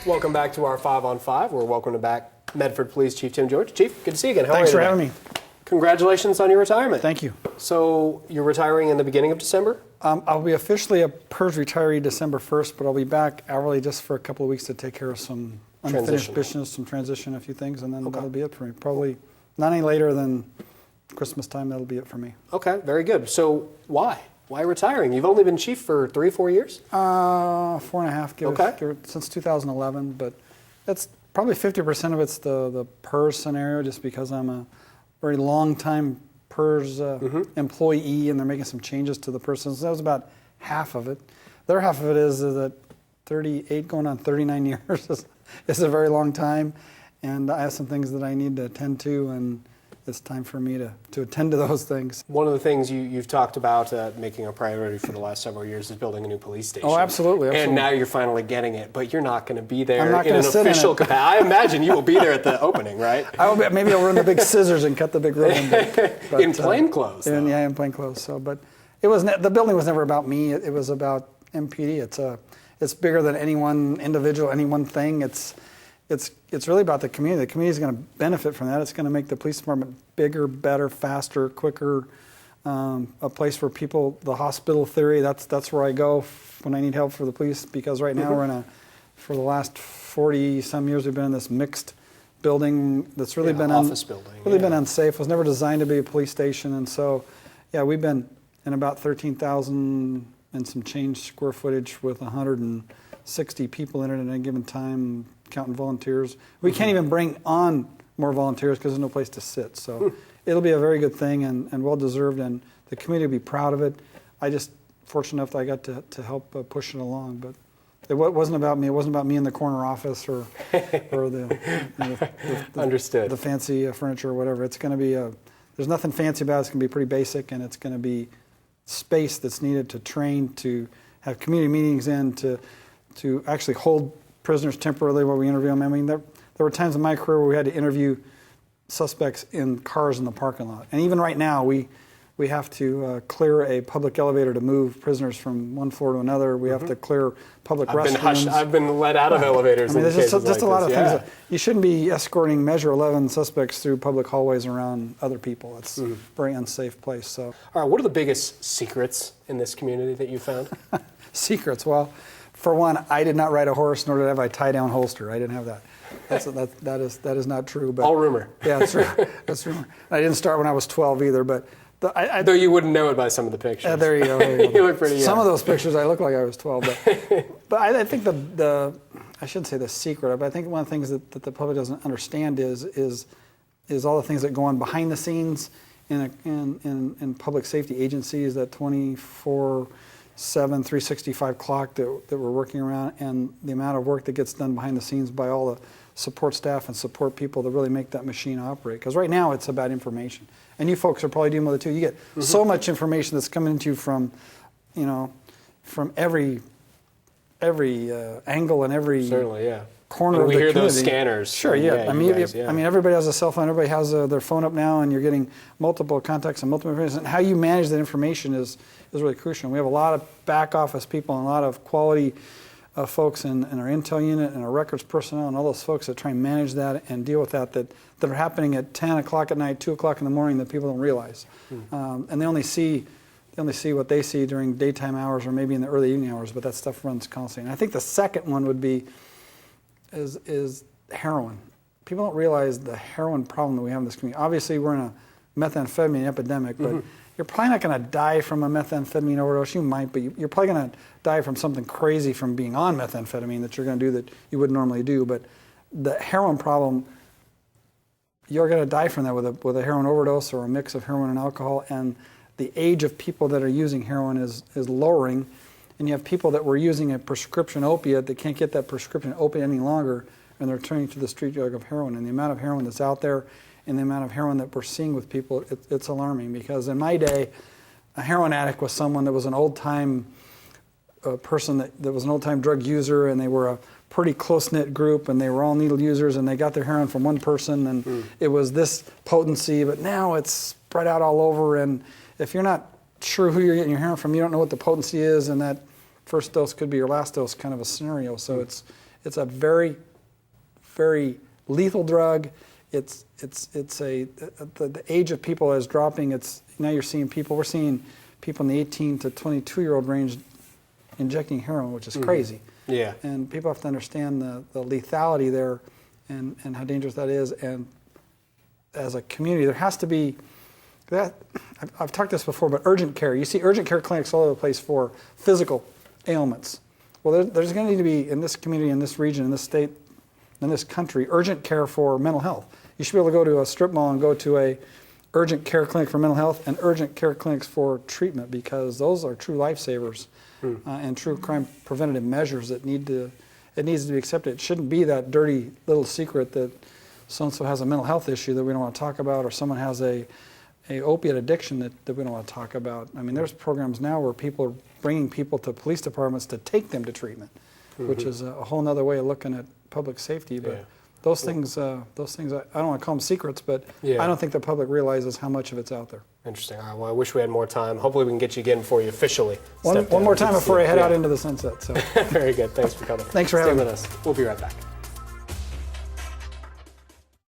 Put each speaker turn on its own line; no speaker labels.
Welcome back to our 5 on 5. We're welcoming back Medford Police Chief Tim George. Chief, good to see you again. How
Thanks
are you
for
today?
having me.
Congratulations on your retirement.
Thank you.
So you're retiring in the beginning of December?
I'll be officially a PERS retiree December 1st, but I'll be back hourly just for a couple of weeks to take care of some unfinished business, some transition, a few things, and then that'll be it for me. Probably not any later than Christmas time, that'll be it for me.
Okay, very good. So why? Why retiring? You've only been chief for 3 or 4 years?
4.5, since 2011, but that's probably 50% of it's the PERS scenario, just because I'm a very long time PERS employee, and they're making some changes to the person. So that was about half of it. The other half of it is that 38 going on 39 years is a very long time, and I have some things that I need to attend to, and it's time for me to attend to those things.
One of the things you've talked about making a priority for the last several years is building a new police station.
Oh, absolutely.
And now you're finally getting it, but you're not going to be there
in
an official capacity. I imagine you will be there at the opening, right?
Maybe I'll run the big scissors and cut the big ribbon. But,
in plain clothes.
Yeah, in plain clothes. So, but it was the building was never about me. It was about MPD. It's bigger than any one individual, any one thing. It's really about the community. The community is going to benefit from that. It's going to make the police department bigger, better, faster, quicker, a place where people, the hospital theory, that's where I go when I need help for the police, because right now we're for the last 40 some years we've been in this mixed building that's really been
office building.
Really been unsafe. It was never designed to be a police station, and so we've been in about 13,000 and some change square footage with 160 people in it at any given time, counting volunteers. We can't even bring on more volunteers because there's no place to sit. So it'll be a very good thing and well-deserved, and the community will be proud of it. I just fortunate enough that I got to help push it along. But it wasn't about me. It wasn't about me in the corner office or the
Understood.
The fancy furniture or whatever. It's going to be there's nothing fancy about it. It's going to be pretty basic, and it's going to be space that's needed to train, to have community meetings in, to actually hold prisoners temporarily while we interview them. I mean, there were times in my career where we had to interview suspects in cars in the parking lot. And even right now, we have to clear a public elevator to move prisoners from one floor to another. We have to clear public restrooms.
I've been let out of elevators.
I mean, there's just
like
a lot of
this.
things. That you shouldn't be escorting Measure 11 suspects through public hallways around other people. It's a very unsafe place. So,
all right, what are the biggest secrets in this community that you found?
Secrets? Well, for one, I did not ride a horse, nor did I have a tie-down holster. I didn't have that. That is not true. But
all rumor.
Yeah, that's true. That's rumor. I didn't start when I was 12 either, but
though you wouldn't know it by some of the pictures.
There you go.
You look pretty young.
Some of those pictures, I look like I was 12. But I think I shouldn't say the secret, but I think one of the things that the public doesn't understand is all the things that go on behind the scenes in public safety agencies, that 24/7, 365 clock that we're working around, and the amount of work that gets done behind the scenes by all the support staff and support people to really make that machine operate. Because right now it's about information, and you folks are probably dealing with it too. You get so much information that's coming into you from every angle and every corner of the community.
We hear those scanners.
Sure, yeah. I mean, everybody has a cell phone. Everybody has their phone up now, and you're getting multiple contacts and multiple information. And how you manage that information is really crucial. And we have a lot of back office people and a lot of quality folks in our intel unit and our records personnel and all those folks that try and manage that and deal with that are happening at 10 o'clock at night, 2 o'clock in the morning that people don't realize. And they only see what they see during daytime hours or maybe in the early evening hours, but that stuff runs constantly. And I think the second one would be is heroin. People don't realize the heroin problem that we have in this community. Obviously, we're in a methamphetamine epidemic, but you're probably not going to die from a methamphetamine overdose. You might, but you're probably going to die from something crazy from being on methamphetamine that you're going to do that you wouldn't normally do. But the heroin problem, you're going to die from that with a heroin overdose or a mix of heroin and alcohol. And the age of people that are using heroin is lowering. And you have people that were using a prescription opiate that can't get that prescription opiate any longer, and they're turning to the street drug of heroin. And the amount of heroin that's out there and the amount of heroin that we're seeing with people, it's alarming. Because in my day, a heroin addict was someone that was an old-time person that was an old-time drug user, and they were a pretty close-knit group, and they were all needle users, and they got their heroin from one person, and it was this potency. But now it's spread out all over, and if you're not sure who you're getting your heroin from, you don't know what the potency is, and that first dose could be your last dose kind of a scenario. So It's a very, very lethal drug. The age of people is dropping. Now we're seeing people in the 18 to 22-year-old range injecting heroin, which is crazy.
Yeah.
And people have to understand the lethality there and how dangerous that is. And as a community, there has to be that. I've talked this before, but urgent care. You see urgent care clinics all over the place for physical ailments. Well, there's going to need to be, in this community, in this region, in this state, in this country, urgent care for mental health. You should be able to go to a strip mall and go to a urgent care clinic for mental health and urgent care clinics for treatment, because those are true lifesavers and true crime preventative measures that needs to be accepted. It shouldn't be that dirty little secret that so-and-so has a mental health issue that we don't want to talk about, or someone has a opiate addiction that we don't want to talk about. I mean, there's programs now where people are bringing people to police departments to take them to treatment, which is a whole nother way of looking at public safety. But those things, I don't want to call them secrets, but I don't think the public realizes how much of it's out there.
Interesting. All right, well, I wish we had more time. Hopefully we can get you again before you officially
One more time before I head out into the sunset. So.
Very good. Thanks for coming.
Thanks for having me.
Stay with us. We'll be right back.